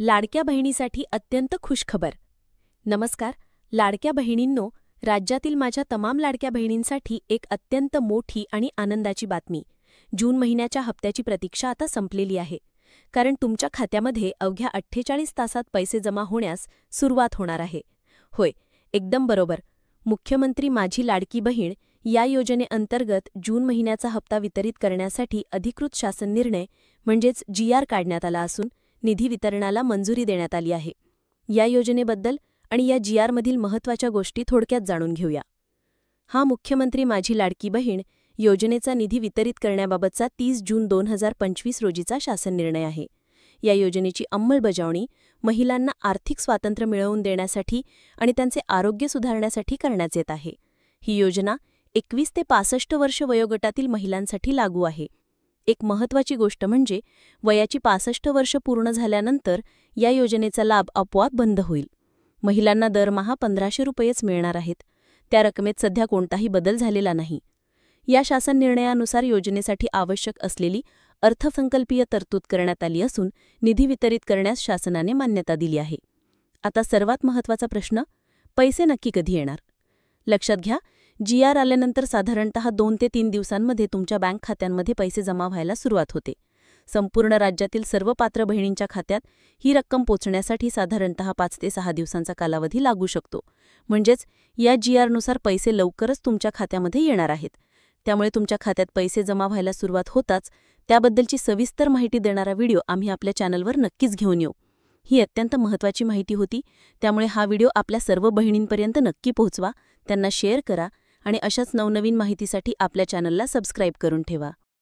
लाडक्या बहिणीसाठी अत्यंत खुशखबर. नमस्कार लाडक्या बहिणींनो, राज्यातील माझ्या तमाम लाडक्या बहिणींसाठी एक अत्यंत मोठी आणि आनंदाची बातमी. जून महिन्याच्या हप्त्याची प्रतीक्षा आता संपलेली आहे. कारण तुमच्या खात्यामध्ये अवघ्या 48 तासात पैसे जमा होण्यास सुरुवात होणार आहे. होय, एकदम बरोबर. मुख्यमंत्री माझी लाडकी बहीण या योजनेअंतर्गत जून महिन्याचा हप्ता वितरित करण्यासाठी अधिकृत शासन निर्णय म्हणजेच GR काढण्यात आला असून निधी वितरणाला मंजुरी देण्यात आली आहे. या योजनेबद्दल आणि या GRमधील महत्त्वाच्या गोष्टी थोडक्यात जाणून घेऊया. हा मुख्यमंत्री माझी लाडकी बहीण योजनेचा निधी वितरित करण्याबाबतचा 30 जून 2025 रोजीचा शासन निर्णय आहे. या योजनेची अंमलबजावणी महिलांना आर्थिक स्वातंत्र्य मिळवून देण्यासाठी आणि त्यांचे आरोग्य सुधारण्यासाठी करण्यात येत आहे. ही योजना 21 ते 65 वर्ष वयोगटातील महिलांसाठी लागू आहे. एक महत्त्वाची गोष्ट म्हणजे वयाची 65 वर्ष पूर्ण झाल्यानंतर या योजनेचा लाभ आपोआप बंद होईल. महिलांना दरमहा 1500 रुपयेच मिळणार आहेत. त्या रकमेत सध्या कोणताही बदल झालेला नाही. या शासन निर्णयानुसार योजनेसाठी आवश्यक असलेली अर्थसंकल्पीय तरतूद करण्यात आली असून निधी वितरित करण्यास शासनाने मान्यता दिली आहे. आता सर्वात महत्त्वाचा प्रश्न, पैसे नक्की कधी येणार? लक्षात घ्या, GR आल्यानंतर साधारणतः 2 ते 3 दिवसांमध्ये तुमच्या बँक खात्यांमध्ये पैसे जमा व्हायला सुरुवात होते. संपूर्ण राज्यातील सर्व पात्र बहिणींच्या खात्यात ही रक्कम पोचण्यासाठी साधारणतः 5 ते 6 दिवसांचा कालावधी लागू शकतो. म्हणजेच या GRनुसार पैसे लवकरच तुमच्या खात्यामध्ये येणार आहेत. त्यामुळे तुमच्या खात्यात पैसे जमा व्हायला सुरुवात होताच त्याबद्दलची सविस्तर माहिती देणारा व्हिडिओ आम्ही आपल्या चॅनलवर नक्कीच घेऊन येऊ. ही अत्यंत महत्त्वाची माहिती होती, त्यामुळे हा व्हिडिओ आपल्या सर्व बहिणींपर्यंत नक्की पोहोचवा, त्यांना शेअर करा आणि अशाच नवनवीन माहितीसाठी आपल्या चॅनलला सबस्क्राईब करून ठेवा.